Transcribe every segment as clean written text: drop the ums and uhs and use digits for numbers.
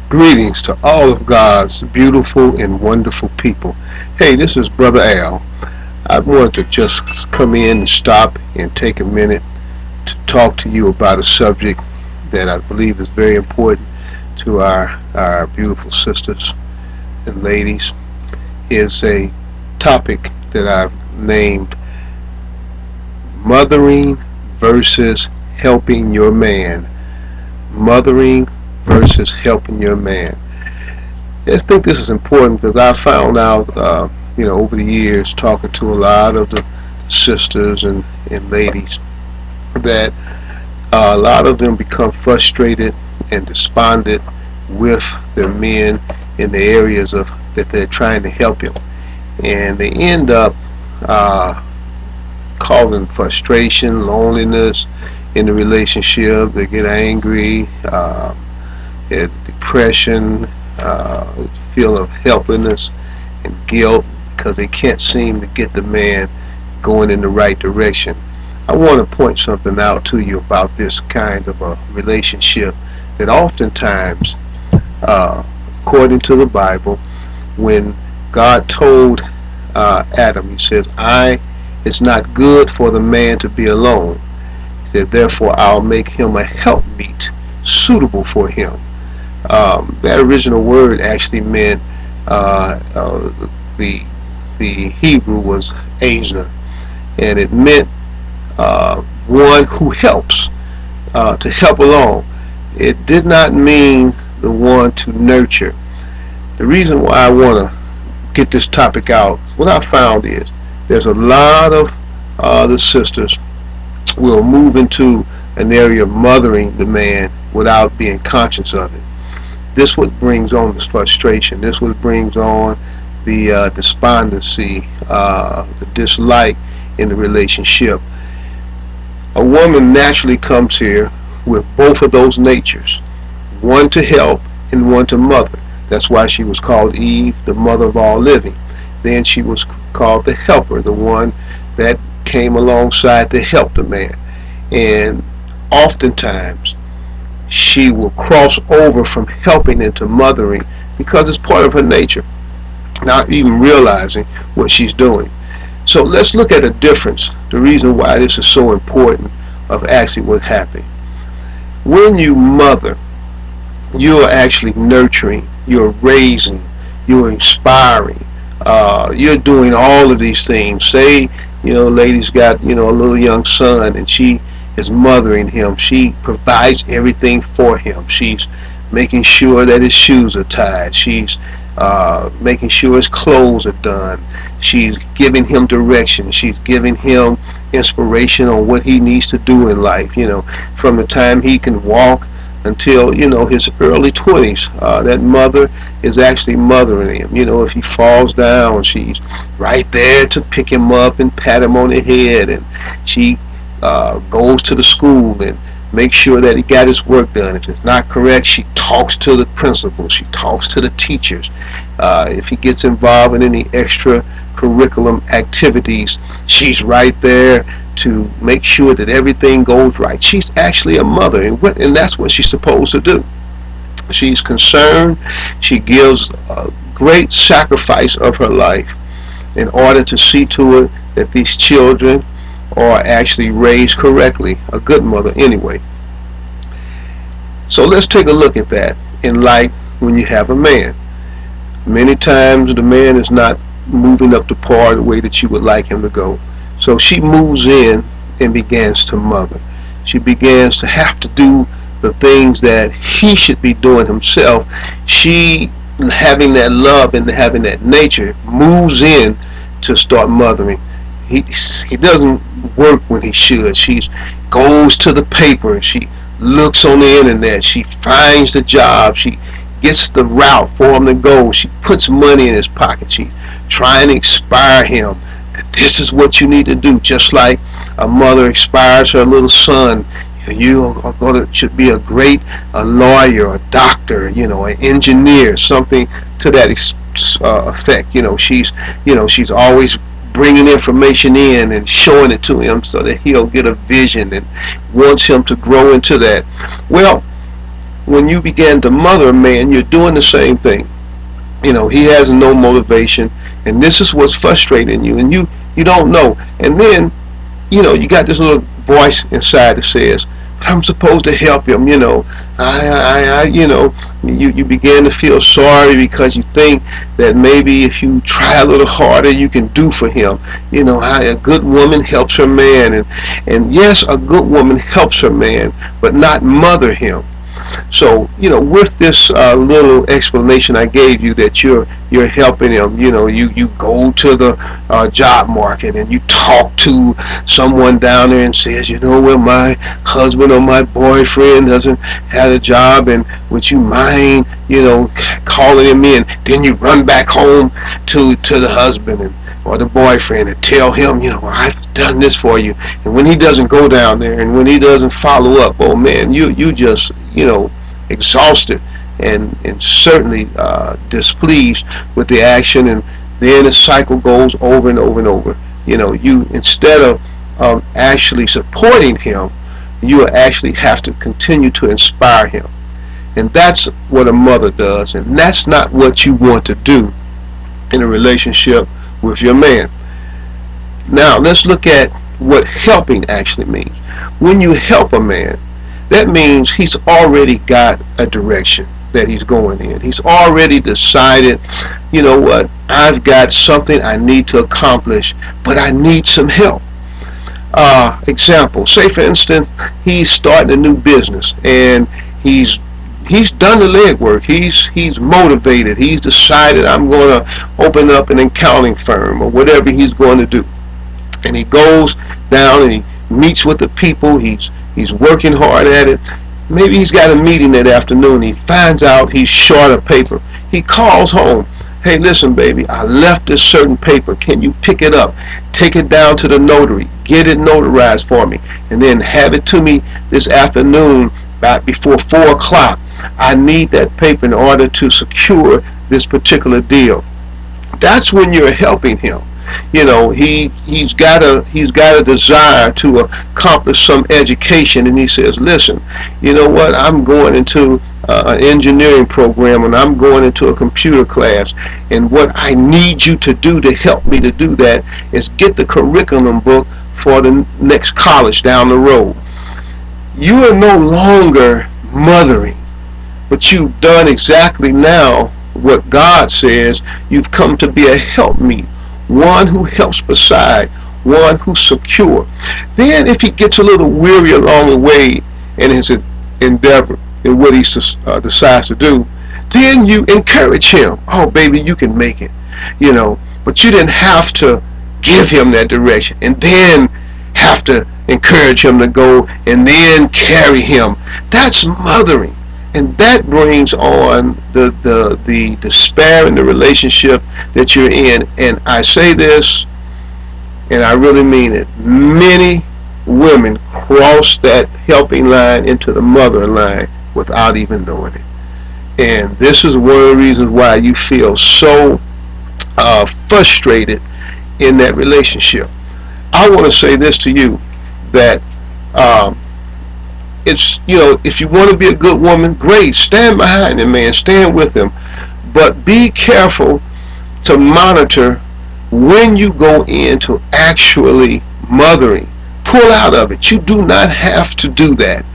Greetings to all of God's beautiful and wonderful people. Hey, this is Brother Al. I wanted to just come in and stop and take a minute to talk to you about a subject that I believe is very important to our beautiful sisters and ladies. It's a topic that I've named Mothering versus Helping Your Man. Mothering versus helping your man. I think this is important because I found out, over the years, talking to a lot of the sisters and ladies, that a lot of them become frustrated and despondent with their men in the areas of that they're trying to help him, and they end up causing frustration, loneliness in the relationship. They get angry. Depression, feel of helplessness and guilt because they can't seem to get the man going in the right direction. I want to point something out to you about this kind of a relationship that oftentimes, according to the Bible, when God told Adam, he says, it's not good for the man to be alone. He said, therefore I'll make him a helpmeet suitable for him. That original word actually meant the Hebrew was Azer, and it meant one who helps, to help along. It did not mean the one to nurture. The reason why I want to get this topic out, what I found is there's a lot of the sisters will move into an area of mothering the man without being conscious of it. This what brings on this frustration. This what brings on the despondency, the dislike in the relationship. A woman naturally comes here with both of those natures, one to help and one to mother. That's why she was called Eve, the mother of all living. Then she was called the helper, the one that came alongside to help the man. And oftentimes she will cross over from helping into mothering because it's part of her nature, not even realizing what she's doing. So let's look at a difference, the reason why this is so important of actually what happened. When you mother, you're actually nurturing, you're raising, you're inspiring, you're doing all of these things. Say, lady's got, a little young son and she is mothering him. She provides everything for him. She's making sure that his shoes are tied. She's making sure his clothes are done. She's giving him direction. She's giving him inspiration on what he needs to do in life, from the time he can walk until, his early 20s. That mother is actually mothering him. If he falls down, she's right there to pick him up and pat him on the head, and she goes to the school and makes sure that he got his work done. If it's not correct, she talks to the principal, she talks to the teachers. If he gets involved in any extra curriculum activities, she's right there to make sure that everything goes right. She's actually a mother, and that's what she's supposed to do. She's concerned. She gives a great sacrifice of her life in order to see to it that these children are actually raised correctly. A good mother anyway. So let's take a look at that in light when you have a man. Many times the man is not moving up to par the way that you would like him to go. So she moves in and begins to mother. She begins to have to do the things that he should be doing himself. She, having that love and having that nature, moves in to start mothering. He doesn't work when he should. She goes to the paper. She looks on the internet. She finds the job. She gets the route for him to go. She puts money in his pocket. She's trying to inspire him that this is what you need to do. Just like a mother inspires her little son. You are going to should be a lawyer, a doctor, an engineer, something to that effect. She's always bringing information in and showing it to him so that he'll get a vision and wants him to grow into that. Well, when you begin to mother a man, you're doing the same thing. He has no motivation, and this is what's frustrating you, and you don't know. And then, you got this little voice inside that says, I'm supposed to help him, you begin to feel sorry because you think that maybe if you try a little harder, you can do for him. How a good woman helps her man, and yes, a good woman helps her man, but not mother him. So, with this little explanation I gave you that you're helping him, you go to the job market and you talk to someone down there and says, well, my husband or my boyfriend doesn't have a job, and would you mind, calling him in? Then you run back home to the husband or the boyfriend and tell him, I've done this for you. And when he doesn't go down there, and when he doesn't follow up, oh man, you just, exhausted and certainly displeased with the action, and then the cycle goes over and over and over. You, instead of actually supporting him, you actually have to continue to inspire him. And that's what a mother does, and that's not what you want to do in a relationship with your man. Now let's look at what helping actually means. When you help a man, that means he's already got a direction that he's going in. He's already decided, what, I've got something I need to accomplish, but I need some help. Example, say for instance, he's starting a new business, and he's done the legwork. He's motivated. He's decided, I'm going to open up an accounting firm or whatever he's going to do. And he goes down and he meets with the people. He's working hard at it. Maybe he's got a meeting that afternoon. He finds out he's short of paper. He calls home. Hey, listen, baby, I left this certain paper. Can you pick it up? Take it down to the notary. Get it notarized for me. And then have it to me this afternoon back before 4 o'clock. I need that paper in order to secure this particular deal. That's when you're helping him. He's got a desire to accomplish some education, and he says, listen, what, I'm going into an engineering program, and I'm going into a computer class, and what I need you to do to help me to do that is get the curriculum book for the next college down the road. You are no longer mothering, but you've done exactly now what God says. You've come to be a helpmeet, one who helps beside, one who's secure. Then if he gets a little weary along the way in his endeavor, in what he decides to do, then you encourage him. Oh, baby, you can make it. But you didn't have to give him that direction and then have to encourage him to go and then carry him. That's mothering. And that brings on the despair in the relationship that you're in. And I say this, and I really mean it. Many women cross that helping line into the mothering line without even knowing it. And this is one of the reasons why you feel so frustrated in that relationship. I want to say this to you, that it's, if you want to be a good woman, great, stand behind him, man, stand with him, but be careful to monitor when you go into actually mothering. Pull out of it. You do not have to do that.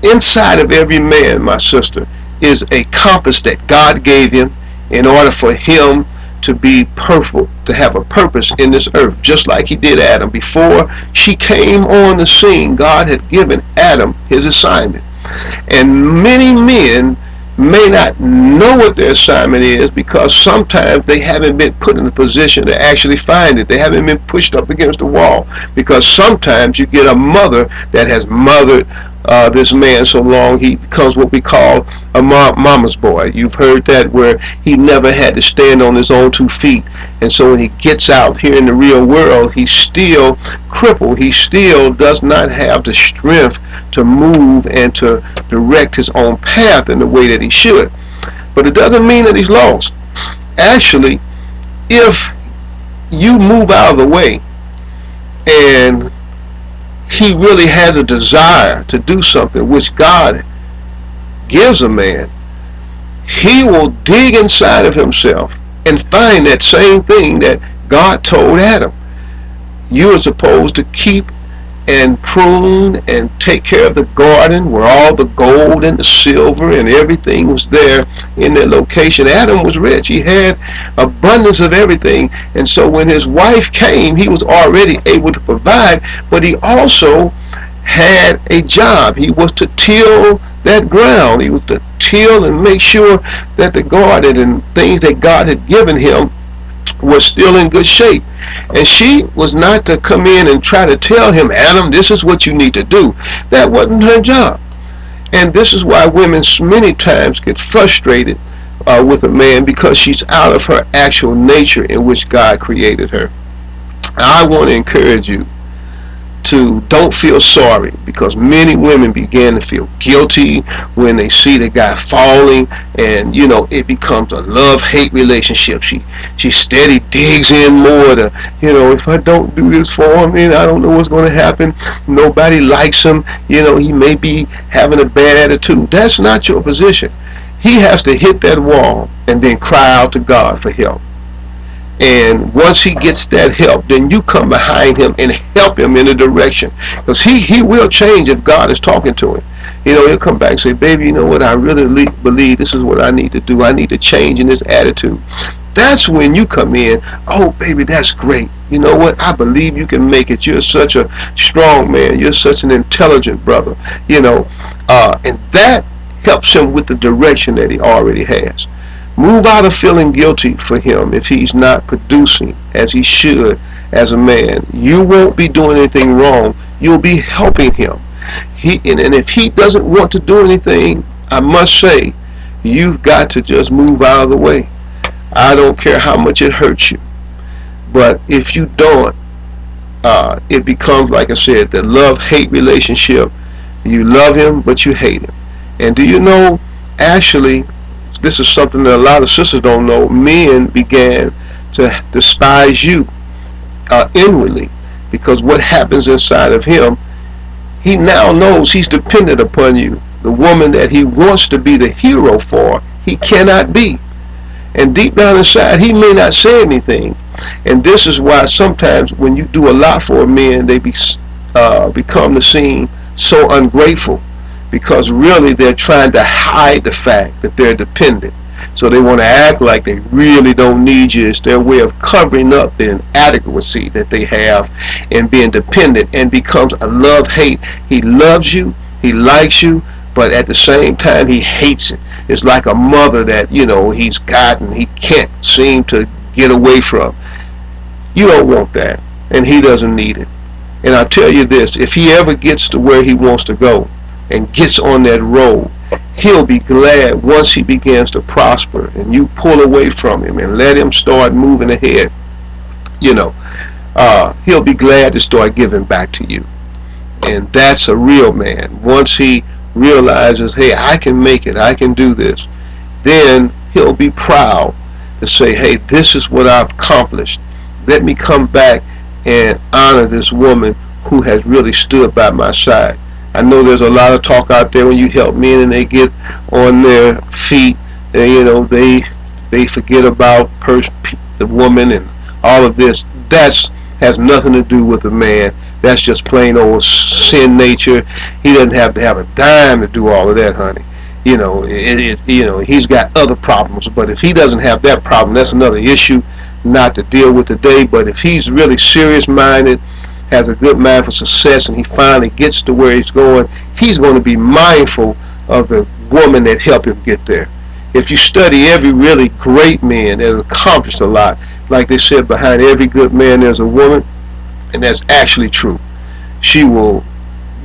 Inside of every man, my sister, is a compass that God gave him in order for him to be purposeful, to have a purpose in this earth, just like he did Adam. Before she came on the scene, God had given Adam his assignment. And many men may not know what their assignment is because sometimes they haven't been put in a position to actually find it. They haven't been pushed up against the wall, because sometimes you get a mother that has mothered this man so long he becomes what we call a mama's boy. You've heard that, where he never had to stand on his own 2 feet, and so when he gets out here in the real world, he's still crippled. He still does not have the strength to move and to direct his own path in the way that he should. But it doesn't mean that he's lost. Actually, if you move out of the way and he really has a desire to do something which God gives a man, he will dig inside of himself and find that same thing that God told Adam. You are supposed to keep and prune and take care of the garden where all the gold and the silver and everything was there in that location. Adam was rich. He had abundance of everything. And so when his wife came, he was already able to provide, but he also had a job. He was to till that ground. He was to till and make sure that the garden and things that God had given him was still in good shape. And she was not to come in and try to tell him, Adam, this is what you need to do. That wasn't her job. And this is why women many times get frustrated with a man, because she's out of her actual nature in which God created her. I want to encourage you to don't feel sorry, because many women begin to feel guilty when they see the guy falling, and it becomes a love-hate relationship. She steady digs in more to, if I don't do this for him, then I don't know what's going to happen. Nobody likes him. He may be having a bad attitude. That's not your position. He has to hit that wall and then cry out to God for help. And once he gets that help, then you come behind him and help him in a direction, because he will change if God is talking to him. He'll come back and say, baby, you know what, I really believe this is what I need to do. I need to change in this attitude. That's when you come in. Oh, baby, that's great. You know what, I believe you can make it. You're such a strong man. You're such an intelligent brother. And that helps him with the direction that he already has. Move out of feeling guilty for him if he's not producing as he should as a man. You won't be doing anything wrong. You'll be helping him. And if he doesn't want to do anything, I must say, you've got to just move out of the way. I don't care how much it hurts you. But if you don't, it becomes, like I said, the love-hate relationship. You love him, but you hate him. And do you know, actually, this is something that a lot of sisters don't know. Men began to despise you inwardly, because what happens inside of him, he now knows he's dependent upon you. The woman that he wants to be the hero for, he cannot be. And deep down inside, he may not say anything. And this is why sometimes when you do a lot for a man, they become the scene so ungrateful, because really they're trying to hide the fact that they're dependent. So they want to act like they really don't need you. It's their way of covering up the inadequacy that they have in being dependent, and becomes a love-hate. He loves you, he likes you, but at the same time he hates it. It's like a mother that, he's gotten, he can't seem to get away from. You don't want that, and he doesn't need it. And I'll tell you this, if he ever gets to where he wants to go and gets on that road, he'll be glad once he begins to prosper and you pull away from him and let him start moving ahead. He'll be glad to start giving back to you. And that's a real man. Once he realizes, hey, I can make it, I can do this, then he'll be proud to say, hey, this is what I've accomplished. Let me come back and honor this woman who has really stood by my side. I know there's a lot of talk out there when you help men and they get on their feet, and they forget about the woman and all of this. That has nothing to do with the man. That's just plain old sin nature. He doesn't have to have a dime to do all of that, honey. He's got other problems. But if he doesn't have that problem, that's another issue not to deal with today. But if he's really serious-minded, has a good mind for success, and he finally gets to where he's going to be mindful of the woman that helped him get there. If you study every really great man that has accomplished a lot, like they said, behind every good man there's a woman, and that's actually true. She will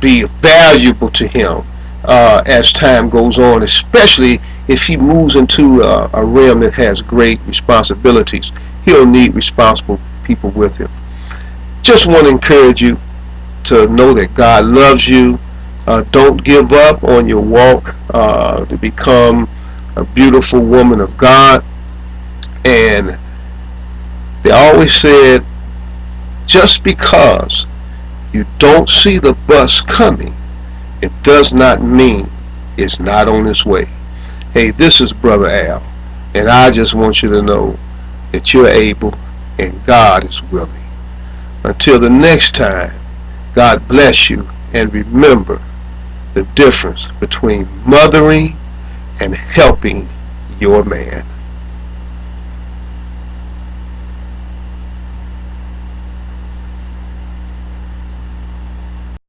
be valuable to him as time goes on, especially if he moves into a realm that has great responsibilities. He'll need responsible people with him. Just want to encourage you to know that God loves you. Don't give up on your walk to become a beautiful woman of God. And they always said, just because you don't see the bus coming, it does not mean is not on its way. Hey, this is Brother Al, and I just want you to know that you're able and God is willing. Until the next time, God bless you, and remember the difference between mothering and helping your man.